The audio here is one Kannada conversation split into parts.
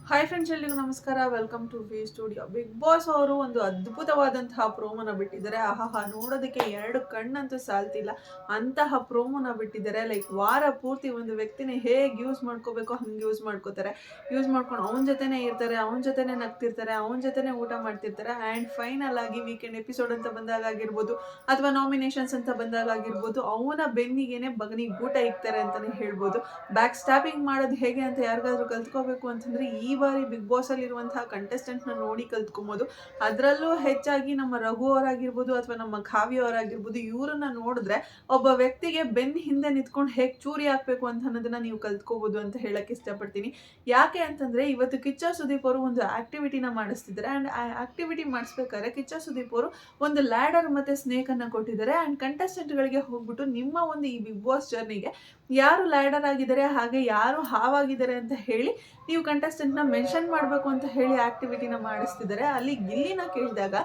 ಹಾಯ್ ಫ್ರೆಂಡ್ಸ್, ಎಲ್ಲಿಗೂ ನಮಸ್ಕಾರ. Welcome to V studio. Big boss ಅವರು ಒಂದು ಅದ್ಭುತವಾದಂತಹ ಪ್ರೋಮೋನ ಬಿಟ್ಟಿದ್ದಾರೆ. ಆಹಾ, ನೋಡೋದಕ್ಕೆ ಎರಡು ಕಣ್ಣಂತೂ ಸಾಲ್ತಿಲ್ಲ, ಅಂತಹ ಪ್ರೋಮೋನ ಬಿಟ್ಟಿದ್ದಾರೆ. ಲೈಕ್ ವಾರ ಪೂರ್ತಿ ಒಂದು ವ್ಯಕ್ತಿನ ಹೇಗೆ ಯೂಸ್ ಮಾಡ್ಕೋಬೇಕೋ ಹಂಗೆ ಯೂಸ್ ಮಾಡ್ಕೋತಾರೆ. ಯೂಸ್ ಮಾಡ್ಕೊಂಡು ಅವನ ಜೊತೆನೇ ಇರ್ತಾರೆ, ಅವನ ಜೊತೆನೇ ನಗ್ತಿರ್ತಾರೆ, ಅವನ ಜೊತೆನೇ ಊಟ ಮಾಡ್ತಿರ್ತಾರೆ. ಆ್ಯಂಡ್ ಫೈನಲ್ ಆಗಿ ವೀಕೆಂಡ್ ಎಪಿಸೋಡ್ ಅಂತ ಬಂದಾಗ ಆಗಿರ್ಬೋದು, ಅಥವಾ ನಾಮಿನೇಷನ್ಸ್ ಅಂತ ಬಂದಾಗ ಆಗಿರ್ಬೋದು, ಅವನ ಬೆನ್ನಿಗೇನೆ ಬಗನಿಗೆ ಊಟ ಇಕ್ತಾರೆ ಅಂತಲೇ ಹೇಳ್ಬೋದು. ಬ್ಯಾಕ್ ಸ್ಟ್ಯಾಪಿಂಗ್ ಮಾಡೋದು ಹೇಗೆ ಅಂತ ಯಾರಿಗಾದ್ರೂ ಕಲ್ತ್ಕೋಬೇಕು ಅಂತಂದರೆ ಈ ಬಾರಿ ಬಿಗ್ ಬಾಸ್ ಅಲ್ಲಿರುವಂತಹ ಕಂಟೆಸ್ಟೆಂಟ್ನ ನೋಡಿ ಕಲ್ತ್ಕೊಬೋದು. ಅದರಲ್ಲೂ ಹೆಚ್ಚಾಗಿ ನಮ್ಮ ರಘು ಅವರಾಗಿರ್ಬೋದು ಅಥವಾ ನಮ್ಮ ಕಾವ್ಯ ಅವರಾಗಿರ್ಬೋದು, ಇವರನ್ನ ನೋಡಿದ್ರೆ ಒಬ್ಬ ವ್ಯಕ್ತಿಗೆ ಬೆನ್ನ ಹಿಂದೆ ನಿಂತ್ಕೊಂಡು ಹೇಗೆ ಚೂರಿ ಹಾಕಬೇಕು ಅಂತ ಅನ್ನೋದನ್ನ ನೀವು ಕಲ್ತ್ಕೋಬೋದು ಅಂತ ಹೇಳಕ್ಕೆ ಇಷ್ಟಪಡ್ತೀನಿ. ಯಾಕೆ ಅಂತಂದ್ರೆ ಇವತ್ತು ಕಿಚ್ಚ ಸುದೀಪ್ ಅವರು ಒಂದು ಆಕ್ಟಿವಿಟಿನ ಮಾಡಿಸ್ತಿದ್ದಾರೆ. ಆ್ಯಂಡ್ ಆ ಆಕ್ಟಿವಿಟಿ ಮಾಡಿಸ್ಬೇಕಾದ್ರೆ ಕಿಚ್ಚ ಸುದೀಪ್ ಅವರು ಒಂದು ಲ್ಯಾಡರ್ ಮತ್ತೆ ಸ್ನೇಕ್ ಅನ್ನ ಕೊಟ್ಟಿದ್ದಾರೆ. ಆ್ಯಂಡ್ ಕಂಟೆಸ್ಟೆಂಟ್ಗಳಿಗೆ ಹೋಗ್ಬಿಟ್ಟು ನಿಮ್ಮ ಒಂದು ಈ ಬಿಗ್ ಬಾಸ್ ಜರ್ನಿಗೆ ಯಾರು ಲ್ಯಾಡರ್ ಆಗಿದ್ದಾರೆ ಹಾಗೆ ಯಾರು ಹಾವಾಗಿದ್ದಾರೆ ಅಂತ ಹೇಳಿ ನೀವು ಕಂಟೆಸ್ಟೆಂಟ್ನ ಮೆನ್ಷನ್ ಮಾಡಬೇಕು ಅಂತ ಹೇಳಿ ಆಕ್ಟಿವಿಟಿನ ಮಾಡಿಸ್ತಿದ್ದಾರೆ. ಅಲ್ಲಿ ಗಿಲ್ಲಿನ ಕೇಳಿದಾಗ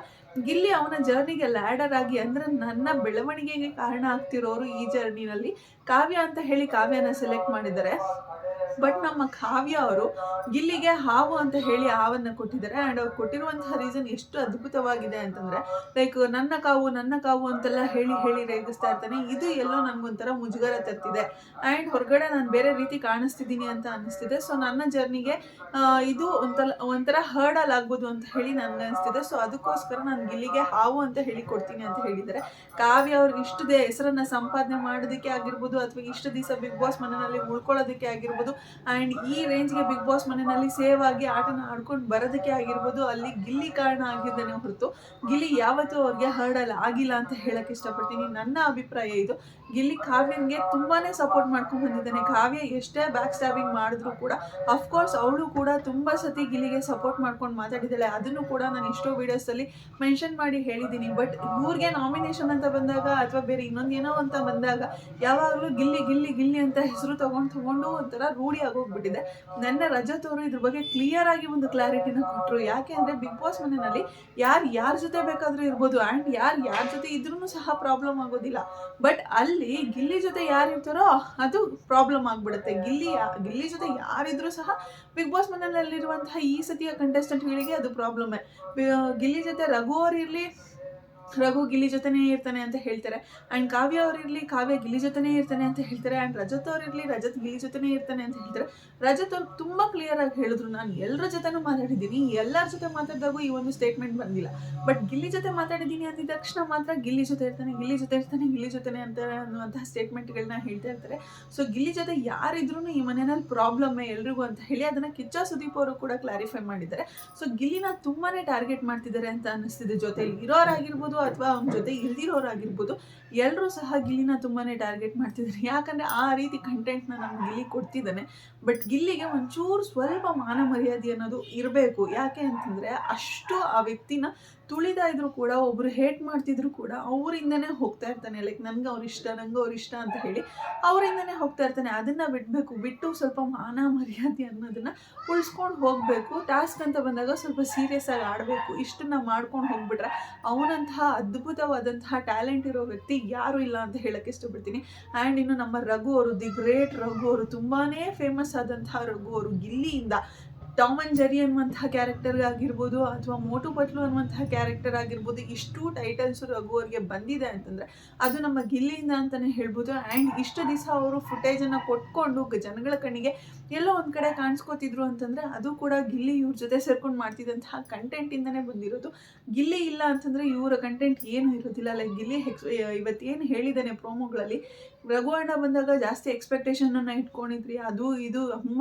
ಗಿಲ್ಲಿ ಅವನ ಜರ್ನಿಗೆ ಲ್ಯಾಡರ್ ಆಗಿ ಅಂದ್ರೆ ನನ್ನ ಬೆಳವಣಿಗೆಗೆ ಕಾರಣ ಆಗ್ತಿರೋರು ಈ ಜರ್ನಿನಲ್ಲಿ ಕಾವ್ಯ ಅಂತ ಹೇಳಿ ಕಾವ್ಯನ ಸೆಲೆಕ್ಟ್ ಮಾಡಿದ್ದಾರೆ. ಬಟ್ ನಮ್ಮ ಕಾವ್ಯ ಅವರು ಗಿಲ್ಲಿಗೆ ಹಾವು ಅಂತ ಹೇಳಿ ಹಾವನ್ನ ಕೊಟ್ಟಿದ್ದಾರೆ. ಆ್ಯಂಡ್ ಅವ್ರು ಕೊಟ್ಟಿರುವಂತಹ ರೀಸನ್ ಎಷ್ಟು ಅದ್ಭುತವಾಗಿದೆ ಅಂತಂದ್ರೆ, ಲೈಕ್ ನನ್ನ ಕಾವು ಅಂತೆಲ್ಲ ಹೇಳಿ ಹೇಳಿ ರೇಗಿಸ್ತಾ ಇರ್ತಾನೆ. ಇದು ಎಲ್ಲೋ ನನ್ಗೊಂಥರ ಮುಜುಗರ ತರ್ತಿದೆ. ಆ್ಯಂಡ್ ಹೊರಗಡೆ ನಾನು ಬೇರೆ ರೀತಿ ಕಾಣಿಸ್ತಿದ್ದೀನಿ ಅಂತ ಅನಿಸ್ತಿದೆ. ಸೊ ನನ್ನ ಜರ್ನಿಗೆ ಇದು ಒಂಥರ ಹರ್ಡಲ್ ಆಗ್ಬೋದು ಅಂತ ಹೇಳಿ ನನ್ಗೆ ಅನಿಸ್ತಿದೆ. ಸೊ ಅದಕ್ಕೋಸ್ಕರ ನಾನು ಗಿಲ್ಲಿಗೆ ಹಾವು ಅಂತ ಹೇಳಿ ಕೊಡ್ತೀನಿ ಅಂತ ಹೇಳಿದ್ದಾರೆ. ಕಾವ್ಯ ಅವ್ರಿಗೆ ಇಷ್ಟು ಹೆಸರನ್ನ ಸಂಪಾದನೆ ಮಾಡೋದಕ್ಕೆ ಆಗಿರ್ಬೋದು, ಅಥವಾ ಇಷ್ಟು ದಿವಸ ಬಿಗ್ ಬಾಸ್ ಮನೆಯಲ್ಲಿ ಉಳ್ಕೊಳ್ಳೋದಕ್ಕೆ ಆಗಿರ್ಬೋದು, ಆ್ಯಂಡ್ ಈ ರೇಂಜ್ಗೆ ಬಿಗ್ ಬಾಸ್ ಮನೆಯಲ್ಲಿ ಸೇವ್ ಆಗಿ ಆಟನ ಆಡ್ಕೊಂಡು ಬರೋದಕ್ಕೆ ಆಗಿರ್ಬೋದು, ಅಲ್ಲಿ ಗಿಲ್ಲಿ ಕಾರಣ ಆಗಿದ್ದೇನೆ ಹೊರತು ಗಿಲ್ಲಿ ಯಾವತ್ತೂ ಅವ್ರಿಗೆ ಹರ್ಡಲ್ ಆಗಿಲ್ಲ ಅಂತ ಹೇಳಕ್ಕೆ ಇಷ್ಟಪಡ್ತೀನಿ. ನನ್ನ ಅಭಿಪ್ರಾಯ ಇದು. ಗಿಲ್ಲಿ ಕಾವ್ಯನ್ಗೆ ತುಂಬಾನೇ ಸಪೋರ್ಟ್ ಮಾಡ್ಕೊಂಡು ಬಂದಿದ್ದಾನೆ. ಕಾವ್ಯ ಎಷ್ಟೇ ಬ್ಯಾಕ್ ಸ್ಟ್ಯಾಬಿಂಗ್ ಮಾಡಿದ್ರು ಕೂಡ ಅಫ್ಕೋರ್ಸ್ ಅವಳು ಕೂಡ ತುಂಬಾ ಸತಿ ಗಿಲ್ಲಿಗೆ ಸಪೋರ್ಟ್ ಮಾಡ್ಕೊಂಡು ಮಾತಾಡಿದ್ದಾಳೆ. ಅದನ್ನು ಕೂಡ ನಾನು ಎಷ್ಟೋ ವಿಡಿಯೋಸಲ್ಲಿ ಮೆನ್ಷನ್ ಮಾಡಿ ಹೇಳಿದ್ದೀನಿ. ಬಟ್ ಇವ್ರಿಗೆ ನಾಮಿನೇಷನ್ ಅಂತ ಬಂದಾಗ ಅಥವಾ ಬೇರೆ ಇನ್ನೊಂದೇನೋ ಅಂತ ಬಂದಾಗ ಯಾವಾಗಲೂ ಗಿಲ್ಲಿ ಗಿಲ್ಲಿ ಗಿಲ್ಲಿ ಅಂತ ಹೆಸರು ತಗೊಂಡು ಒಂಥರ ರೂಢಿ ಆಗೋಗ್ಬಿಟ್ಟಿದೆ. ನನ್ನ ರಜತ್ ಅವರು ಇದ್ರ ಬಗ್ಗೆ ಕ್ಲಿಯರ್ ಆಗಿ ಒಂದು ಕ್ಲಾರಿಟಿನ ಕೊಟ್ಟರು. ಯಾಕೆ ಅಂದರೆ ಬಿಗ್ ಬಾಸ್ ಮನೆಯಲ್ಲಿ ಯಾರ ಜೊತೆ ಬೇಕಾದರೂ ಇರ್ಬೋದು, ಆ್ಯಂಡ್ ಯಾರ ಜೊತೆ ಇದ್ರೂ ಸಹ ಪ್ರಾಬ್ಲಮ್ ಆಗೋದಿಲ್ಲ. ಬಟ್ ಅಲ್ಲಿ ಗಿಲ್ಲಿ ಜೊತೆ ಯಾರಿರ್ತಾರೋ ಅದು ಪ್ರಾಬ್ಲಮ್ ಆಗ್ಬಿಡುತ್ತೆ. ಗಿಲ್ಲಿ ಜೊತೆ ಯಾರಿದ್ರೂ ಸಹ ಬಿಗ್ ಬಾಸ್ ಮನೆಯಲ್ಲಿರುವಂತಹ ಈ ಸತಿಯ ಕಂಟೆಸ್ಟೆಂಟ್ಗಳಿಗೆ ಅದು ಪ್ರಾಬ್ಲಮ್ಮೇ. ಗಿಲ್ಲಿ ಜೊತೆ ರಘು ಗಿಲ್ಲಿ ಜೊತೆನೇ ಇರ್ತಾನೆ ಅಂತ ಹೇಳ್ತಾರೆ. ಆ್ಯಂಡ್ ಕಾವ್ಯ ಅವರಿರಲಿ ಕಾವ್ಯ ಗಿಲ್ಲಿ ಜೊತೆನೇ ಇರ್ತಾನೆ ಅಂತ ಹೇಳ್ತಾರೆ. ಆ್ಯಂಡ್ ರಜತ್ ಅವರಿರಲಿ ರಜತ್ ಗಿಲ್ಲಿ ಜೊತೆನೇ ಇರ್ತಾನೆ ಅಂತ ಹೇಳ್ತಾರೆ. ರಜತ್ ಅವ್ರು ತುಂಬ ಕ್ಲಿಯರ್ ಆಗಿ ಹೇಳಿದ್ರು, ನಾನು ಎಲ್ಲರ ಜೊತೆನೂ ಮಾತಾಡಿದ್ದೀನಿ, ಎಲ್ಲರ ಜೊತೆ ಮಾತಾಡಿದಾಗೂ ಈ ಒಂದು ಸ್ಟೇಟ್ಮೆಂಟ್ ಬಂದಿಲ್ಲ. ಬಟ್ ಗಿಲ್ಲಿ ಜೊತೆ ಮಾತಾಡಿದ್ದೀನಿ ಅಂದಿದ ತಕ್ಷಣ ಮಾತ್ರ ಗಿಲ್ಲಿ ಜೊತೆ ಇರ್ತಾನೆ ಗಿಲ್ಲಿ ಜೊತೆನೇ ಅಂತ ಅನ್ನುವಂತಹ ಸ್ಟೇಟ್ಮೆಂಟ್ಗಳನ್ನ ಹೇಳ್ತಾ ಇರ್ತಾರೆ. ಸೊ ಗಿಲ್ಲಿ ಜೊತೆ ಯಾರಿದ್ರೂ ಈ ಮನೆಯಲ್ಲಿ ಪ್ರಾಬ್ಲಮ್ಮೇ ಎಲ್ರಿಗೂ ಅಂತ ಹೇಳಿ ಅದನ್ನು ಕಿಚ್ಚ ಸುದೀಪ್ ಅವರು ಕೂಡ ಕ್ಲಾರಿಫೈ ಮಾಡಿದ್ದಾರೆ. ಸೊ ಗಿಲ್ಲಿನ ತುಂಬಾ ಟಾರ್ಗೆಟ್ ಮಾಡ್ತಿದ್ದಾರೆ ಅಂತ ಅನ್ನಿಸ್ತಿದೆ. ಜೊತೆಲಿ ಇರೋರಾಗಿರ್ಬೋದು ಅಥವಾ ಅವ್ನ ಜೊತೆ ಇಲ್ದಿರೋರಾಗಿರ್ಬೋದು, ಎಲ್ಲರೂ ಸಹ ಗಿಲ್ಲಿನ ತುಂಬಾನೇ ಟಾರ್ಗೆಟ್ ಮಾಡ್ತಿದ್ದಾರೆ. ಯಾಕಂದ್ರೆ ಆ ರೀತಿ ಕಂಟೆಂಟ್ನ ನಮ್ಗೆ ಗಿಲ್ಲಿ ಕೊಡ್ತಿದ್ದಾನೆ. ಬಟ್ ಗಿಲ್ಲಿಗೆ ಒಂಚೂರು ಸ್ವಲ್ಪ ಮಾನ ಮರ್ಯಾದೆ ಅನ್ನೋದು ಇರಬೇಕು. ಯಾಕೆ ಅಂತಂದ್ರೆ ಅಷ್ಟು ಆ ವ್ಯಕ್ತಿನ ತುಳಿತಾ ಇದ್ರು ಕೂಡ, ಒಬ್ರು ಹೇಟ್ ಮಾಡ್ತಿದ್ರು ಕೂಡ ಅವರಿಂದನೇ ಹೋಗ್ತಾ ಇರ್ತಾನೆ. ಲೈಕ್ ನಂಗೆ ಅವ್ರು ಇಷ್ಟ ಅಂತ ಹೇಳಿ ಅವರಿಂದನೇ ಹೋಗ್ತಾ ಇರ್ತಾನೆ. ಅದನ್ನ ಬಿಟ್ಟು ಸ್ವಲ್ಪ ಮಾನ ಮರ್ಯಾದೆ ಅನ್ನೋದನ್ನ ಉಳಿಸ್ಕೊಂಡು ಹೋಗ್ಬೇಕು. ಟಾಸ್ಕ್ ಅಂತ ಬಂದಾಗ ಸ್ವಲ್ಪ ಸೀರಿಯಸ್ ಆಗಿ ಆಡಬೇಕು. ಇಷ್ಟನ್ನ ಮಾಡ್ಕೊಂಡು ಹೋಗ್ಬಿಟ್ರೆ ಅವನಂತಹ ಅದ್ಭುತವಾದಂತಹ ಟ್ಯಾಲೆಂಟ್ ಇರೋ ವ್ಯಕ್ತಿ ಯಾರು ಇಲ್ಲ ಅಂತ ಹೇಳಕ್ಕೆ ಇಷ್ಟಪಡ್ತೀನಿ. ಆ್ಯಂಡ್ ಇನ್ನು ನಮ್ಮ ರಘು ಅವರು, ದಿ ಗ್ರೇಟ್ ರಘು ಅವರು, ತುಂಬಾನೇ ಫೇಮಸ್ ಆದಂತಹ ರಘು ಅವರು ಗಿಲ್ಲಿಯಿಂದ ಟಾಮ್ ಅಂಡ್ ಜೆರಿ ಅನ್ನುವಂತಹ ಕ್ಯಾರೆಕ್ಟರ್ ಆಗಿರ್ಬೋದು ಅಥವಾ ಮೋಟು ಪಟ್ಲು ಅನ್ನುವಂತಹ ಕ್ಯಾರೆಕ್ಟರ್ ಆಗಿರ್ಬೋದು, ಇಷ್ಟು ಟೈಟಲ್ಸು ರಘು ಅವರಿಗೆ ಬಂದಿದೆ ಅಂತಂದರೆ ಅದು ನಮ್ಮ ಗಿಲ್ಲಿಯಿಂದ ಅಂತಲೇ ಹೇಳ್ಬೋದು. ಆ್ಯಂಡ್ ಇಷ್ಟು ದಿವಸ ಅವರು ಫುಟೇಜನ್ನು ಕೊಟ್ಕೊಂಡು ಜನಗಳ ಕಣ್ಣಿಗೆ ಎಲ್ಲೋ ಒಂದು ಕಡೆ ಕಾಣಿಸ್ಕೋತಿದ್ರು ಅಂತಂದರೆ ಅದು ಕೂಡ ಗಿಲ್ಲಿ ಇವ್ರ ಜೊತೆ ಸೇರ್ಕೊಂಡು ಮಾಡ್ತಿದ್ದಂತಹ ಕಂಟೆಂಟಿಂದನೇ ಬಂದಿರೋದು. ಗಿಲ್ಲಿ ಇಲ್ಲ ಅಂತಂದರೆ ಇವರ ಕಂಟೆಂಟ್ ಏನೂ ಇರೋದಿಲ್ಲ. ಲೈಕ್ ಗಿಲ್ಲಿ ಇವತ್ತೇನು ಹೇಳಿದ್ದಾನೆ ಪ್ರೋಮೋಗಳಲ್ಲಿ, ರಘು ಅಣ್ಣ ಬಂದಾಗ ಜಾಸ್ತಿ ಎಕ್ಸ್ಪೆಕ್ಟೇಷನನ್ನು ಇಟ್ಕೊಂಡಿದ್ರಿ, ಅದು ಇದು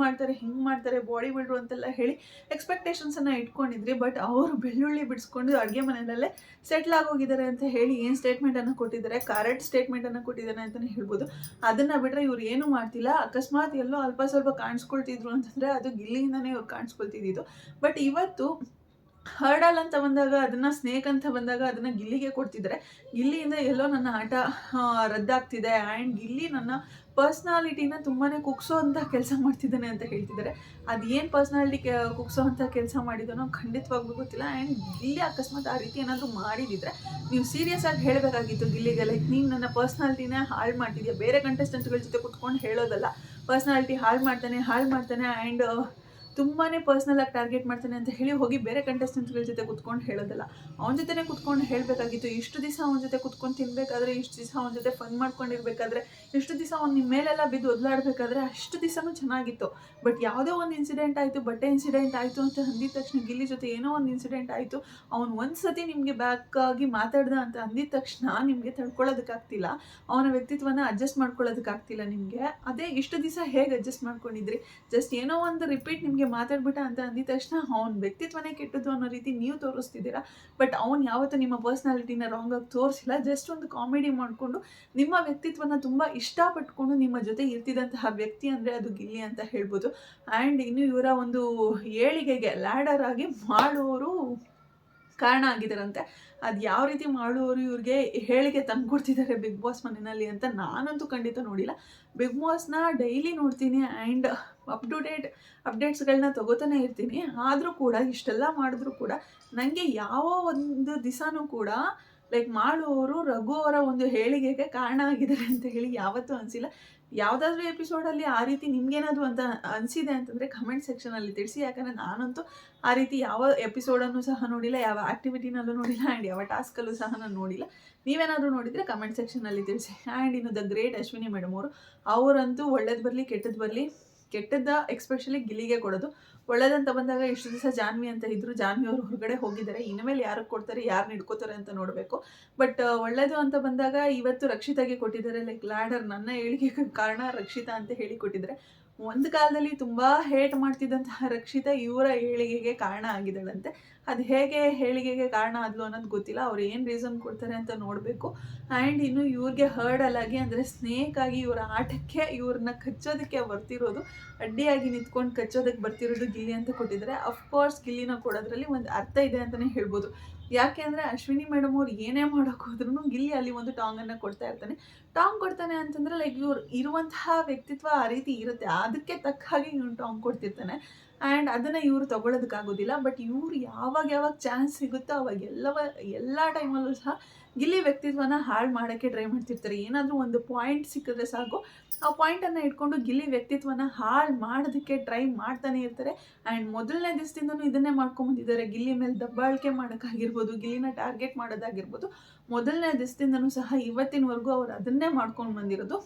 ಹಿಂಗೆ ಮಾಡ್ತಾರೆ ಬಾಡಿ ಬಿಲ್ಡ್ರು ಅಂತೆಲ್ಲ ಹೇಳಿ ಎಕ್ಸ್ಪೆಕ್ಟೇಷನ್ಸನ್ನು ಇಟ್ಕೊಂಡಿದ್ರಿ. ಬಟ್ ಅವರು ಬೆಳ್ಳುಳ್ಳಿ ಬಿಡಿಸ್ಕೊಂಡು ಅಡುಗೆ ಮನೆಯಲ್ಲೇ ಸೆಟ್ಲ್ ಆಗೋಗಿದ್ದಾರೆ ಅಂತ ಹೇಳಿ ಏನು ಸ್ಟೇಟ್ಮೆಂಟನ್ನು ಕೊಟ್ಟಿದ್ದಾರೆ, ಕರೆಕ್ಟ್ ಸ್ಟೇಟ್ಮೆಂಟನ್ನು ಕೊಟ್ಟಿದ್ದಾನೆ ಅಂತಲೇ ಹೇಳ್ಬೋದು. ಅದನ್ನು ಬಿಟ್ಟರೆ ಇವ್ರು ಏನೂ ಮಾಡ್ತಿಲ್ಲ. ಅಕಸ್ಮಾತ್ ಎಲ್ಲೋ ಅಲ್ಪ ಸ್ವಲ್ಪ ಕಾಣಿಸ್ಕೊಳ್ತಿದ್ರು ಅಂತಂದರೆ ಅದು ಗಿಲ್ಲಿಯಿಂದನೇ ಇವ್ರು ಕಾಣಿಸ್ಕೊಳ್ತಿದ್ದು. ಬಟ್ ಇವತ್ತು ಹರ್ಡಲ್ ಅಂತ ಬಂದಾಗ ಅದನ್ನು ಸ್ನೇಕ್ ಅಂತ ಬಂದಾಗ ಅದನ್ನು ಗಿಲ್ಲಿಗೆ ಕೊಡ್ತಿದ್ದಾರೆ. ಗಿಲ್ಲಿಯಿಂದ ಎಲ್ಲೋ ನನ್ನ ಆಟ ರದ್ದಾಗ್ತಿದೆ. ಆ್ಯಂಡ್ ಗಿಲ್ಲಿ ನನ್ನ ಪರ್ಸ್ನಾಲಿಟಿನ ತುಂಬಾ ಕುಗ್ಸೋ ಅಂತ ಕೆಲಸ ಮಾಡ್ತಿದ್ದಾನೆ ಅಂತ ಹೇಳ್ತಿದ್ದಾರೆ. ಅದೇನು ಪರ್ಸ್ನಾಲಿಟಿ ಕುಗ್ಸೋ ಅಂತ ಕೆಲಸ ಮಾಡಿದನೋ ಖಂಡಿತವಾಗ್ಲೂ ಗೊತ್ತಿಲ್ಲ. ಆ್ಯಂಡ್ ಗಿಲ್ಲಿ ಅಕಸ್ಮಾತ್ ಆ ರೀತಿ ಏನಾದರೂ ಮಾಡಿದಿದ್ರೆ ನೀವು ಸೀರಿಯಸ್ ಆಗಿ ಹೇಳಬೇಕಾಗಿತ್ತು ಗಿಲ್ಲಿಗೆ. ಲೈಕ್ ನೀನು ನನ್ನ ಪರ್ಸ್ನಾಲಿಟಿನೇ ಹಾಳು ಮಾಡ್ತಿದ್ಯಾ, ಬೇರೆ ಕಂಟೆಸ್ಟೆಂಟ್ಗಳ ಜೊತೆ ಕುತ್ಕೊಂಡು ಹೇಳೋದಲ್ಲ, ಪರ್ಸ್ನಾಲಿಟಿ ಹಾಳು ಮಾಡ್ತಾನೆ. ಆ್ಯಂಡ್ ತುಂಬಾ ಪರ್ಸ್ನಲಾಗಿ ಟಾರ್ಗೆಟ್ ಮಾಡ್ತಾನೆ ಅಂತ ಹೇಳಿ ಹೋಗಿ ಬೇರೆ ಕಂಟೆಸ್ಟೆಂಟ್ಗಳ ಜೊತೆ ಕುತ್ಕೊಂಡು ಹೇಳೋದಲ್ಲ. ಅವನ ಜೊತೆನೇ ಕುತ್ಕೊಂಡು ಹೇಳಬೇಕಾಗಿತ್ತು. ಇಷ್ಟು ದಿವಸ ಅವನ ಜೊತೆ ಕುತ್ಕೊಂಡು ತಿನ್ಬೇಕಾದ್ರೆ, ಇಷ್ಟು ದಿವಸ ಅವನ ಜೊತೆ ಫನ್ ಮಾಡ್ಕೊಂಡಿರ್ಬೇಕಾದ್ರೆ, ಇಷ್ಟು ದಿವಸ ಅವ್ನು ನಿಮ್ಮ ಮೇಲೆಲ್ಲ ಬಿದ್ದು ಒದ್ಲಾಡಬೇಕಾದ್ರೆ ಅಷ್ಟು ದಿವಸನೂ ಚೆನ್ನಾಗಿತ್ತು. ಬಟ್ ಯಾವುದೋ ಒಂದು ಇನ್ಸಿಡೆಂಟ್ ಆಯಿತು, ಬಟ್ಟೆ ಇನ್ಸಿಡೆಂಟ್ ಆಯಿತು ಅಂತ ಅಂದಿದ ತಕ್ಷಣ, ಗಿಲ್ಲಿ ಜೊತೆ ಏನೋ ಒಂದು ಇನ್ಸಿಡೆಂಟ್ ಆಯಿತು, ಅವ್ನು ಒಂದು ಸತಿ ನಿಮಗೆ ಬ್ಯಾಕ್ ಆಗಿ ಮಾತಾಡ್ದ ಅಂತ ಅಂದಿದ ತಕ್ಷಣ ನಿಮಗೆ ತಡ್ಕೊಳ್ಳೋದಕ್ಕಾಗ್ತಿಲ್ಲ, ಅವನ ವ್ಯಕ್ತಿತ್ವನ ಅಡ್ಜಸ್ಟ್ ಮಾಡ್ಕೊಳ್ಳೋದಕ್ಕಾಗ್ತಿಲ್ಲ ನಿಮಗೆ. ಅದೇ ಇಷ್ಟು ದಿವಸ ಹೇಗೆ ಅಡ್ಜಸ್ಟ್ ಮಾಡ್ಕೊಂಡಿದ್ರಿ? ಜಸ್ಟ್ ಏನೋ ಒಂದು ರಿಪೀಟ್ ನಿಮಗೆ ಮಾತಾಡ್ಬಿಟ್ಟ ಅಂತ ಅಂದಿದ ತಕ್ಷಣ ಅವನ ವ್ಯಕ್ತಿತ್ವನೇ ಕೆಟ್ಟದ್ದು ಅನ್ನೋ ರೀತಿ ನೀವು ತೋರಿಸ್ತಿದ್ದೀರಾ. ಬಟ್ ಅವ್ನು ಯಾವತ್ತೂ ನಿಮ್ಮ ಪರ್ಸ್ನಾಲಿಟಿನ ರಾಂಗ್ ಆಗಿ ತೋರಿಸಿಲ್ಲ. ಜಸ್ಟ್ ಒಂದು ಕಾಮಿಡಿ ಮಾಡಿಕೊಂಡು ನಿಮ್ಮ ವ್ಯಕ್ತಿತ್ವನ ತುಂಬ ಇಷ್ಟಪಟ್ಕೊಂಡು ನಿಮ್ಮ ಜೊತೆ ಇರ್ತಿದ್ದಂತಹ ವ್ಯಕ್ತಿ ಅಂದರೆ ಅದು ಗಿಲ್ಲಿ ಅಂತ ಹೇಳ್ಬೋದು. ಆ್ಯಂಡ್ ಇನ್ನು ಇವರ ಒಂದು ಏಳಿಗೆಗೆ ಲ್ಯಾಡರ್ ಆಗಿ ಮಾಡುವವರು ಕಾರಣ ಆಗಿದ್ದಾರಂತೆ. ಅದು ಯಾವ ರೀತಿ ಮಾಡುವವರು ಇವ್ರಿಗೆ ಹೇಳಿಕೆ ತಂದುಕೊಡ್ತಿದ್ದಾರೆ ಬಿಗ್ ಬಾಸ್ ಮನೆಯಲ್ಲಿ ಅಂತ ನಾನಂತೂ ಖಂಡಿತ ನೋಡಿಲ್ಲ. ಬಿಗ್ ಬಾಸ್ನ ಡೈಲಿ ನೋಡ್ತೀನಿ ಆ್ಯಂಡ್ ಅಪ್ ಟು ಡೇಟ್ ಅಪ್ಡೇಟ್ಸ್ಗಳನ್ನ ತಗೋತಾನೆ ಇರ್ತೀನಿ. ಆದರೂ ಕೂಡ ಇಷ್ಟೆಲ್ಲ ಮಾಡಿದ್ರು ಕೂಡ ನನಗೆ ಯಾವ ಒಂದು ದಿವಸನೂ ಕೂಡ ಲೈಕ್ ಮಾಡುವವರು ರಘು ಅವರ ಒಂದು ಹೇಳಿಕೆಗೆ ಕಾರಣ ಆಗಿದ್ದಾರೆ ಅಂತ ಹೇಳಿ ಯಾವತ್ತೂ ಅನಿಸಿಲ್ಲ. ಯಾವುದಾದ್ರೂ ಎಪಿಸೋಡಲ್ಲಿ ಆ ರೀತಿ ನಿಮ್ಗೇನಾದರೂ ಅಂತ ಅನಿಸಿದೆ ಅಂತಂದರೆ ಕಮೆಂಟ್ ಸೆಕ್ಷನಲ್ಲಿ ತಿಳಿಸಿ. ಯಾಕಂದರೆ ನಾನಂತೂ ಆ ರೀತಿ ಯಾವ ಎಪಿಸೋಡನ್ನು ಸಹ ನೋಡಿಲ್ಲ, ಯಾವ ಆ್ಯಕ್ಟಿವಿಟಿನಲ್ಲೂ ನೋಡಿಲ್ಲ, ಆ್ಯಂಡ್ ಯಾವ ಟಾಸ್ಕಲ್ಲೂ ಸಹ ನಾನು ನೋಡಿಲ್ಲ. ನೀವೇನಾದರೂ ನೋಡಿದರೆ ಕಮೆಂಟ್ ಸೆಕ್ಷನಲ್ಲಿ ತಿಳಿಸಿ. ಆ್ಯಂಡ್ ಇನ್ನು ದ ಗ್ರೇಟ್ ಅಶ್ವಿನಿ ಮೇಡಮ್ ಅವರಂತೂ ಒಳ್ಳೇದು ಬರಲಿ ಕೆಟ್ಟದ್ದು ಬರಲಿ, ಕೆಟ್ಟದ್ದ ಎಕ್ಸ್ಪೆಷಲಿ ಗಿಲ್ಲಿಗೆ ಕೊಡೋದು, ಒಳ್ಳೇದಂತ ಬಂದಾಗ ಇಷ್ಟು ದಿವಸ ಜಾನ್ವಿ ಅಂತ ಇದ್ದರು, ಜಾನ್ವಿ ಅವರು ಹೊರಗಡೆ ಹೋಗಿದ್ದಾರೆ. ಇನ್ಮೇಲೆ ಯಾರಿಗೆ ಕೊಡ್ತಾರೆ, ಯಾರು ಹಿಡ್ಕೋತಾರೆ ಅಂತ ನೋಡಬೇಕು. ಬಟ್ ಒಳ್ಳೇದು ಅಂತ ಬಂದಾಗ ಇವತ್ತು ರಕ್ಷಿತಾಗೆ ಕೊಟ್ಟಿದ್ದಾರೆ. ಲೈಕ್ ಲ್ಯಾಡರ್ ನನ್ನ ಏಳಿಗೆಗೆ ಕಾರಣ ರಕ್ಷಿತಾ ಅಂತ ಹೇಳಿ ಕೊಟ್ಟಿದ್ದಾರೆ. ಒಂದು ಕಾಲದಲ್ಲಿ ತುಂಬ ಹೇಟ್ ಮಾಡ್ತಿದ್ದಂತಹ ರಕ್ಷಿತಾ ಇವರ ಏಳಿಗೆಗೆ ಕಾರಣ ಆಗಿದ್ದಾಳಂತೆ. ಅದು ಹೇಗೆ ಏಳಿಗೆಗೆ ಕಾರಣ ಆದ್ಲು ಅನ್ನೋದು ಗೊತ್ತಿಲ್ಲ. ಅವ್ರು ಏನು ರೀಸನ್ ಕೊಡ್ತಾರೆ ಅಂತ ನೋಡಬೇಕು. ಆ್ಯಂಡ್ ಇನ್ನು ಇವ್ರಿಗೆ ಹರ್ಡಲಾಗಿ ಅಂದರೆ ಸ್ನೇಕ್ ಆಗಿ ಇವರ ಆಟಕ್ಕೆ ಇವ್ರನ್ನ ಕಚ್ಚೋದಕ್ಕೆ ಬರ್ತಿರೋದು, ಅಡ್ಡಿಯಾಗಿ ನಿಂತ್ಕೊಂಡು ಕಚ್ಚೋದಕ್ಕೆ ಬರ್ತಿರೋದು ಗಿಲ್ಲಿ ಅಂತ ಕೊಟ್ಟಿದ್ದಾರೆ. ಅಫ್ಕೋರ್ಸ್ ಗಿಲ್ಲಿನ ಕೊಡೋದ್ರಲ್ಲಿ ಒಂದು ಅರ್ಥ ಇದೆ ಅಂತಲೇ ಹೇಳ್ಬೋದು. ಯಾಕೆ ಅಂದರೆ ಅಶ್ವಿನಿ ಮೇಡಮ್ ಅವ್ರು ಏನೇ ಮಾಡೋಕ್ಕೆ ಹೋದ್ರೂ ಗಿಲ್ಲಿ ಅಲ್ಲಿ ಒಂದು ಟಾಂಗನ್ನು ಕೊಡ್ತಾ ಇರ್ತಾನೆ. ಟಾಂಗ್ ಕೊಡ್ತಾನೆ ಅಂತಂದರೆ ಲೈಕ್ ಇವ್ರು ಇರುವಂತಹ ವ್ಯಕ್ತಿತ್ವ ಆ ರೀತಿ ಇರುತ್ತೆ, ಅದಕ್ಕೆ ತಕ್ಕ ಹಾಗೆ ಇವ್ನು ಟಾಂಗ್ ಕೊಡ್ತಿರ್ತಾನೆ. ಆ್ಯಂಡ್ ಅದನ್ನು ಇವರು ತೊಗೊಳೋದಕ್ಕಾಗೋದಿಲ್ಲ. ಬಟ್ ಇವ್ರು ಯಾವಾಗ ಚಾನ್ಸ್ ಸಿಗುತ್ತೋ ಅವಾಗ ಎಲ್ಲ ಟೈಮಲ್ಲೂ ಸಹ ಗಿಲ್ಲಿ ವ್ಯಕ್ತಿತ್ವನ ಹಾಳು ಮಾಡೋಕ್ಕೆ ಟ್ರೈ ಮಾಡ್ತಿರ್ತಾರೆ. ಏನಾದರೂ ಒಂದು ಪಾಯಿಂಟ್ ಸಿಕ್ಕಿದ್ರೆ ಸಾಕು, ಆ ಪಾಯಿಂಟನ್ನು ಇಟ್ಕೊಂಡು ಗಿಲ್ಲಿ ವ್ಯಕ್ತಿತ್ವನ ಹಾಳು ಮಾಡೋದಕ್ಕೆ ಟ್ರೈ ಮಾಡ್ತಾನೆ ಇರ್ತಾರೆ. ಆ್ಯಂಡ್ ಮೊದಲನೇ ದಿವಸದಿಂದನೂ ಇದನ್ನೇ ಮಾಡ್ಕೊಂಬಂದಿದ್ದಾರೆ. ಗಿಲ್ಲಿ ಮೇಲೆ ದಬ್ಬಾಳಿಕೆ ಮಾಡೋಕ್ಕಾಗಿರ್ಬೋದು, ಗಿಲ್ಲಿನ ಟಾರ್ಗೆಟ್ ಮಾಡೋದಾಗಿರ್ಬೋದು, ಮೊದಲನೇ ದಿವಸದಿಂದನೂ ಸಹ ಇವತ್ತಿನವರೆಗೂ ಅವ್ರು ಅದನ್ನೇ ಮಾಡ್ಕೊಂಡು ಬಂದಿರೋದು.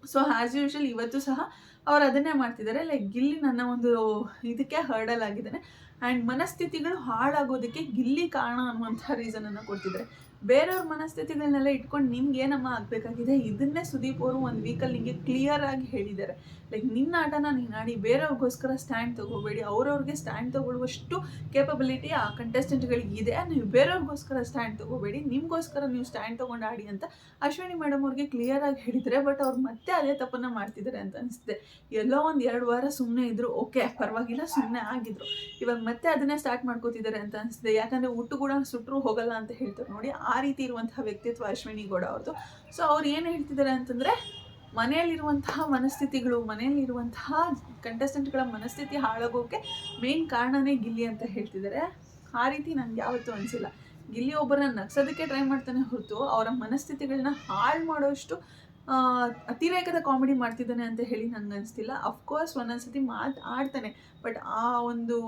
ಸೊ ಆ್ಯಸ್ ಯೂಶುವಲ್ ಇವತ್ತು ಸಹ ಅವ್ರು ಅದನ್ನೇ ಮಾಡ್ತಿದ್ದಾರೆ. ಲೈಕ್ ಗಿಲ್ಲಿ ನನ್ನ ಒಂದು ಇದಕ್ಕೆ ಹರ್ಡಲ್ ಆಗಿದ್ದಾನೆ. ಆ್ಯಂಡ್ ಮನಸ್ಥಿತಿಗಳು ಹಾಳಾಗೋದಕ್ಕೆ ಗಿಲ್ಲಿ ಕಾರಣ ಅನ್ನುವಂಥ ರೀಸನನ್ನು ಕೊಡ್ತಿದ್ದಾರೆ. ಬೇರೆಯವ್ರ ಮನಸ್ಥಿತಿಗಳನ್ನೆಲ್ಲ ಇಟ್ಕೊಂಡು ನಿಮ್ಗೆ ಏನಮ್ಮ ಆಗಬೇಕಾಗಿದೆ, ಇದನ್ನೇ ಸುದೀಪ್ ಅವರು ಒಂದು ವೀಕಲ್ಲಿ ನಿಮಗೆ ಕ್ಲಿಯರ್ ಆಗಿ ಹೇಳಿದ್ದಾರೆ. ಲೈಕ್ ನಿನ್ನ ಆಟನ ನೀನು ಆಡಿ, ಬೇರೆಯವ್ರಿಗೋಸ್ಕರ ಸ್ಟ್ಯಾಂಡ್ ತೊಗೋಬೇಡಿ. ಅವ್ರವ್ರಿಗೆ ಸ್ಟ್ಯಾಂಡ್ ತೊಗೊಳ್ಳುವಷ್ಟು ಕೇಪಬಿಲಿಟಿ ಆ ಕಂಟೆಸ್ಟೆಂಟ್ಗಳಿಗೆ ಇದೆ. ನೀವು ಬೇರೆಯವ್ರಿಗೋಸ್ಕರ ಸ್ಟ್ಯಾಂಡ್ ತೊಗೋಬೇಡಿ, ನಿಮಗೋಸ್ಕರ ನೀವು ಸ್ಟ್ಯಾಂಡ್ ತೊಗೊಂಡು ಆಡಿ ಅಂತ ಅಶ್ವಿನಿ ಮೇಡಮ್ ಅವ್ರಿಗೆ ಕ್ಲಿಯರ್ ಆಗಿ ಹೇಳಿದರೆ. ಬಟ್ ಅವ್ರು ಮತ್ತೆ ಅದೇ ತಪ್ಪನ್ನು ಮಾಡ್ತಿದ್ದಾರೆ ಅಂತ ಅನಿಸುತ್ತೆ. ಎಲ್ಲೋ ಒಂದು 2 ವಾರ ಸುಮ್ಮನೆ ಇದ್ದರು, ಓಕೆ ಪರವಾಗಿಲ್ಲ, ಸುಮ್ಮನೆ ಆಗಿದ್ರು. ಇವಾಗ ಮತ್ತೆ ಅದನ್ನೇ ಸ್ಟಾರ್ಟ್ ಮಾಡ್ಕೋತಿದ್ದಾರೆ ಅಂತ ಅನಿಸ್ತಿದೆ. ಯಾಕಂದರೆ ಊಟ ಕೂಡ ಸುಟ್ಟರು ಹೋಗಲ್ಲ ಅಂತ ಹೇಳ್ತಾರೆ ನೋಡಿ, ಆ ರೀತಿ ಇರುವಂತಹ ವ್ಯಕ್ತಿತ್ವ ಅಶ್ವಿನಿ ಗೌಡ ಅವ್ರದ್ದು. ಸೊ ಅವ್ರು ಏನು ಹೇಳ್ತಿದ್ದಾರೆ ಅಂತಂದರೆ, ಮನೆಯಲ್ಲಿರುವಂತಹ ಮನಸ್ಥಿತಿಗಳು, ಮನೆಯಲ್ಲಿರುವಂತಹ ಕಂಟೆಸ್ಟೆಂಟ್ಗಳ ಮನಸ್ಥಿತಿ ಹಾಳಾಗೋಕ್ಕೆ ಮೇನ್ ಕಾರಣನೇ ಗಿಲ್ಲಿ ಅಂತ ಹೇಳ್ತಿದ್ದಾರೆ. ಆ ರೀತಿ ನನಗೆ ಯಾವತ್ತೂ ಅನಿಸಿಲ್ಲ. ಗಿಲ್ಲಿ ಒಬ್ಬರನ್ನ ನಗ್ಸೋದಕ್ಕೆ ಟ್ರೈ ಮಾಡ್ತಾನೆ ಹೊರತು ಅವರ ಮನಸ್ಥಿತಿಗಳನ್ನ ಹಾಳು ಮಾಡೋಷ್ಟು ಅತಿರೇಕದ ಕಾಮಿಡಿ ಮಾಡ್ತಿದ್ದಾನೆ ಅಂತ ಹೇಳಿ ನಂಗೆ ಅನಿಸ್ತಿಲ್ಲ. ಅಫ್ಕೋರ್ಸ್ ಒಂದೊಂದ್ಸತಿ ಆಡ್ತಾನೆ, ಬಟ್ ಆ ಒಂದು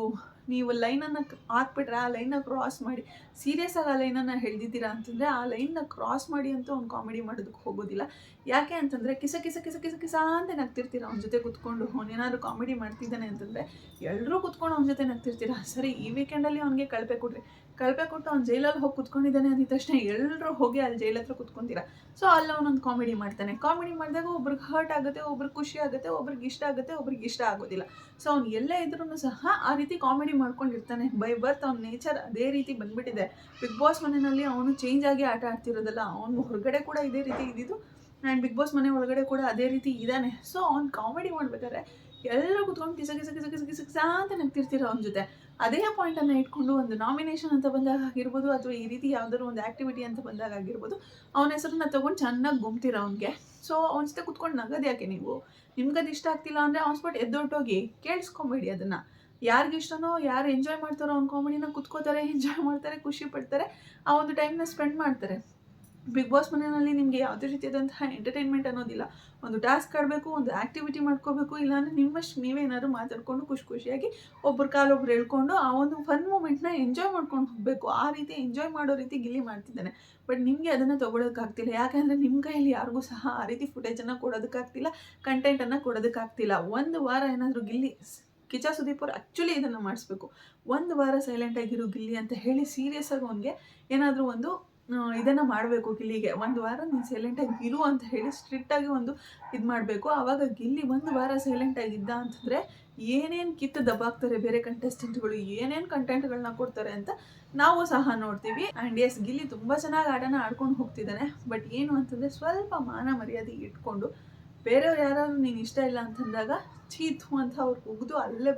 ನೀವು ಲೈನನ್ನು ಹಾಕ್ಬಿಟ್ರೆ ಆ ಲೈನ್ನ ಕ್ರಾಸ್ ಮಾಡಿ, ಸೀರಿಯಸ್ ಆಗಿ ಆ ಲೈನನ್ನು ಹೇಳ್ದಿದ್ದೀರಾ ಅಂತಂದರೆ ಆ ಲೈನ್ನ ಕ್ರಾಸ್ ಮಾಡಿ ಅಂತೂ ಅವ್ನು ಕಾಮಿಡಿ ಮಾಡೋದಕ್ಕೆ ಹೋಗೋದಿಲ್ಲ. ಯಾಕೆ ಅಂತಂದರೆ ಕಿಸ ಅಂತ ನಗ್ತಿರ್ತೀರ ಅವ್ನ ಜೊತೆ ಕೂತ್ಕೊಂಡು. ಅವ್ನೇನಾದ್ರು ಕಾಮಿಡಿ ಮಾಡ್ತಿದ್ದಾನೆ ಅಂತಂದರೆ ಎಲ್ಲರೂ ಕೂತ್ಕೊಂಡು ಅವನ ಜೊತೆ ನಗ್ತಿರ್ತೀರ. ಸರಿ, ಈ ವೀಕೆಂಡಲ್ಲಿ ಅವ್ನಿಗೆ ಕಳಪೆ ಕೊಟ್ಟು ಅವ್ನು ಜೈಲಲ್ಲಿ ಹೋಗಿ ಕೂತ್ಕೊಂಡಿದ್ದಾನೆ ಅಂದಿದ ತಕ್ಷಣ ಎಲ್ಲರೂ ಹೋಗಿ ಅಲ್ಲಿ ಜೈಲ್ ಹತ್ರ ಕೂತ್ಕೊಂತೀರ. ಸೊ ಅಲ್ಲಿ ಅವನೊಂದು ಕಾಮಿಡಿ ಮಾಡ್ತಾನೆ. ಕಾಮಿಡಿ ಮಾಡಿದಾಗ ಒಬ್ರಿಗೆ ಹರ್ಟ್ ಆಗುತ್ತೆ, ಒಬ್ರಿಗೆ ಖುಷಿ ಆಗುತ್ತೆ, ಒಬ್ರಿಗೆ ಇಷ್ಟ ಆಗುತ್ತೆ, ಒಬ್ರಿಗೆ ಇಷ್ಟ ಆಗೋದಿಲ್ಲ. ಸೊ ಅವ್ನು ಎಲ್ಲೇ ಇದ್ರೂ ಸಹ ಆ ರೀತಿ ಕಾಮಿಡಿ ಮಾಡ್ಕೊಂಡಿರ್ತಾನೆ. ಬೈ ಬರ್ತ್ ಅವ್ನ ನೇಚರ್ ಅದೇ ರೀತಿ ಬಂದ್ಬಿಟ್ಟಿದೆ. ಬಿಗ್ ಬಾಸ್ ಮನೆಯಲ್ಲಿ ಅವನು ಚೇಂಜ್ ಆಗಿ ಆಟ ಆಡ್ತಿರೋದಲ್ಲ, ಅವನು ಹೊರಗಡೆ ಕೂಡ ಇದೇ ರೀತಿ ಇದ್ದಿದ್ದು, ಆ್ಯಂಡ್ ಬಿಗ್ ಬಾಸ್ ಮನೆ ಒಳಗಡೆ ಕೂಡ ಅದೇ ರೀತಿ ಇದ್ದಾನೆ. ಸೊ ಅವ್ನು ಕಾಮಿಡಿ ಮಾಡ್ಬೇಕಾದ್ರೆ ಎಲ್ಲರೂ ಕೂತ್ಕೊಂಡು ಕಿಸ ಅಂತ ನಗ್ತಿರ್ತೀರ ಅವನ ಜೊತೆ. ಅದೇ ಪಾಯಿಂಟನ್ನು ಇಟ್ಕೊಂಡು ಒಂದು ನಾಮಿನೇಷನ್ ಅಂತ ಬಂದಾಗ ಆಗಿರ್ಬೋದು, ಅಥವಾ ಈ ರೀತಿ ಯಾವುದಾದ್ರು ಒಂದು ಆ್ಯಕ್ಟಿವಿಟಿ ಅಂತ ಬಂದಾಗ ಆಗಿರ್ಬೋದು, ಅವನ ಹೆಸರನ್ನ ತೊಗೊಂಡು ಚೆನ್ನಾಗಿ ಗುಮ್ತೀರ ಅವನಿಗೆ. ಸೊ ಅವನ ಜೊತೆ ಕೂತ್ಕೊಂಡು ನಗೋದು ಯಾಕೆ ನೀವು? ನಿಮ್ಗದು ಇಷ್ಟ ಆಗ್ತಿಲ್ಲ ಅಂದರೆ ಆನ್ ಸ್ಪಾಟ್ ಎದ್ದೊಟ್ಟೋಗಿ ಕೇಳಿಸ್ಕೊಂಬೇಡಿ ಅದನ್ನು. ಯಾರಿಗೆ ಇಷ್ಟನೋ, ಯಾರು ಎಂಜಾಯ್ ಮಾಡ್ತಾರೋ ಅವ್ನ ಕಾಮಿಡಿನ ಕೂತ್ಕೋತಾರೆ, ಎಂಜಾಯ್ ಮಾಡ್ತಾರೆ, ಖುಷಿ ಪಡ್ತಾರೆ, ಆ ಒಂದು ಟೈಮ್ನ ಸ್ಪೆಂಡ್ ಮಾಡ್ತಾರೆ. ಬಿಗ್ ಬಾಸ್ ಮನೆಯಲ್ಲಿ ನಿಮಗೆ ಯಾವುದೇ ರೀತಿಯಾದಂತಹ ಎಂಟರ್ಟೈನ್ಮೆಂಟ್ ಅನ್ನೋದಿಲ್ಲ. ಒಂದು ಟಾಸ್ಕ್ ಆಡಬೇಕು, ಒಂದು ಆ್ಯಕ್ಟಿವಿಟಿ ಮಾಡ್ಕೋಬೇಕು, ಇಲ್ಲಾಂದರೆ ನಿಮ್ಮಷ್ಟು ನೀವೇನಾದ್ರು ಮಾತಾಡ್ಕೊಂಡು ಖುಷಿಯಾಗಿ ಒಬ್ಬರ ಕಾಲೊಬ್ರು ಎಳ್ಕೊಂಡು ಆ ಒಂದು ಫನ್ ಮೂಮೆಂಟ್ನ ಎಂಜಾಯ್ ಮಾಡ್ಕೊಂಡು ಹೋಗಬೇಕು. ಆ ರೀತಿ ಎಂಜಾಯ್ ಮಾಡೋ ರೀತಿ ಗಿಲ್ಲಿ ಮಾಡ್ತಿದ್ದಾನೆ. ಬಟ್ ನಿಮಗೆ ಅದನ್ನು ತೊಗೊಳೋಕ್ಕಾಗ್ತಿಲ್ಲ. ಯಾಕೆಂದರೆ ನಿಮ್ಮ ಕೈಯಲ್ಲಿ ಯಾರಿಗೂ ಸಹ ಆ ರೀತಿ ಫುಟೇಜನ್ನು ಕೊಡೋದಕ್ಕಾಗ್ತಿಲ್ಲ, ಕಂಟೆಂಟನ್ನು ಕೊಡೋದಕ್ಕಾಗ್ತಿಲ್ಲ. ಒಂದು ವಾರ ಏನಾದರೂ ಗಿಲ್ಲಿ ಕಿಚ್ಚ ಸುದೀಪ್ ಅವ್ರು ಆ್ಯಕ್ಚುಲಿ ಇದನ್ನು ಮಾಡಿಸ್ಬೇಕು. ಒಂದು ವಾರ ಸೈಲೆಂಟಾಗಿರು ಗಿಲ್ಲಿ ಅಂತ ಹೇಳಿ ಸೀರಿಯಸ್ ಆಗಿ ಅವನಿಗೆ ಏನಾದರೂ ಒಂದು ಇದನ್ನು ಮಾಡಬೇಕು. ಗಿಲ್ಲಿಗೆ ಒಂದು ವಾರ ನೀನು ಸೈಲೆಂಟಾಗಿ ಇರು ಅಂತ ಹೇಳಿ ಸ್ಟ್ರಿಕ್ಟಾಗಿ ಒಂದು ಇದು ಮಾಡಬೇಕು. ಆವಾಗ ಗಿಲ್ಲಿ ಒಂದು ವಾರ ಸೈಲೆಂಟಾಗಿದ್ದ ಅಂತಂದರೆ ಏನೇನು ಕಿತ್ತು ದಬ್ಬಾಕ್ತಾರೆ ಬೇರೆ ಕಂಟೆಸ್ಟೆಂಟ್ಗಳು, ಏನೇನು ಕಂಟೆಂಟ್ಗಳನ್ನ ಕೊಡ್ತಾರೆ ಅಂತ ನಾವು ಸಹ ನೋಡ್ತೀವಿ. ಆ್ಯಂಡ್ ಎಸ್, ಗಿಲ್ಲಿ ತುಂಬ ಚೆನ್ನಾಗಿ ಆಟನ ಆಡ್ಕೊಂಡು ಹೋಗ್ತಿದ್ದಾನೆ. ಬಟ್ ಏನು ಅಂತಂದರೆ ಸ್ವಲ್ಪ ಮಾನ ಮರ್ಯಾದೆ ಇಟ್ಕೊಂಡು ಬೇರೆಯವ್ರು ಯಾರಾದ್ರು ನೀನು ಇಷ್ಟ ಇಲ್ಲ ಅಂತಂದಾಗ ಚೀತು ಅಂತ ಅವ್ರು ಉಗಿದು ಅಲ್ಲೇ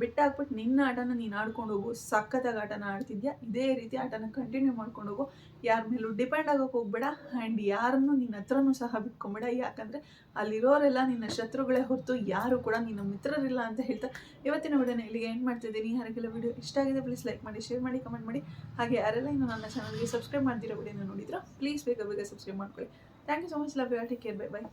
ಬಿಟ್ಟಾಕ್ಬಿಟ್ಟು ನಿನ್ನ ಆಟನ ನೀನು ಆಡ್ಕೊಂಡು ಹೋಗು. ಸಖತ್ತಾಗಿ ಆಟನ ಆಡ್ತಿದ್ಯಾ, ಇದೇ ರೀತಿ ಆಟನ ಕಂಟಿನ್ಯೂ ಮಾಡ್ಕೊಂಡು ಹೋಗು. ಯಾರ ಮೇಲೂ ಡಿಪೆಂಡ್ ಆಗೋಕೆ ಹೋಗ್ಬೇಡ. ಆ್ಯಂಡ್ ಯಾರನ್ನು ನಿನ್ನ ಹತ್ರನೂ ಸಹ ಬಿಟ್ಕೊಂಬೇಡ. ಯಾಕಂದರೆ ಅಲ್ಲಿರೋರೆಲ್ಲ ನಿನ್ನ ಶತ್ರುಗಳೇ ಹೊರತು ಯಾರು ಕೂಡ ನಿನ್ನ ಮಿತ್ರರಿಲ್ಲ ಅಂತ ಹೇಳ್ತಾ ಇವತ್ತಿನ ವಿಡಿಯೋನ ಇಲ್ಲಿಗೆ ಎಂಡ್ ಮಾಡ್ತಿದ್ದೀನಿ. ಯಾರಿಗೆಲ್ಲ ವಿಡಿಯೋ ಇಷ್ಟ ಆಗಿದೆ ಪ್ಲೀಸ್ ಲೈಕ್ ಮಾಡಿ, ಶೇರ್ ಮಾಡಿ, ಕಮೆಂಟ್ ಮಾಡಿ. ಹಾಗೆ ಯಾರೆಲ್ಲ ಇನ್ನು ನನ್ನ ಚಾನಲ್ಗೆ ಸಬ್ಸ್ಕ್ರೈಬ್ ಮಾಡ್ತಿರೋ ವಿಡಿಯೋನ ನೋಡಿದ್ರೆ ಪ್ಲೀಸ್ ಬೇಗ ಸಬ್ಸ್ಕ್ರೈಬ್ ಮಾಡ್ಕೊಳ್ಳಿ. Thank you so much. Love you all. Take care. By.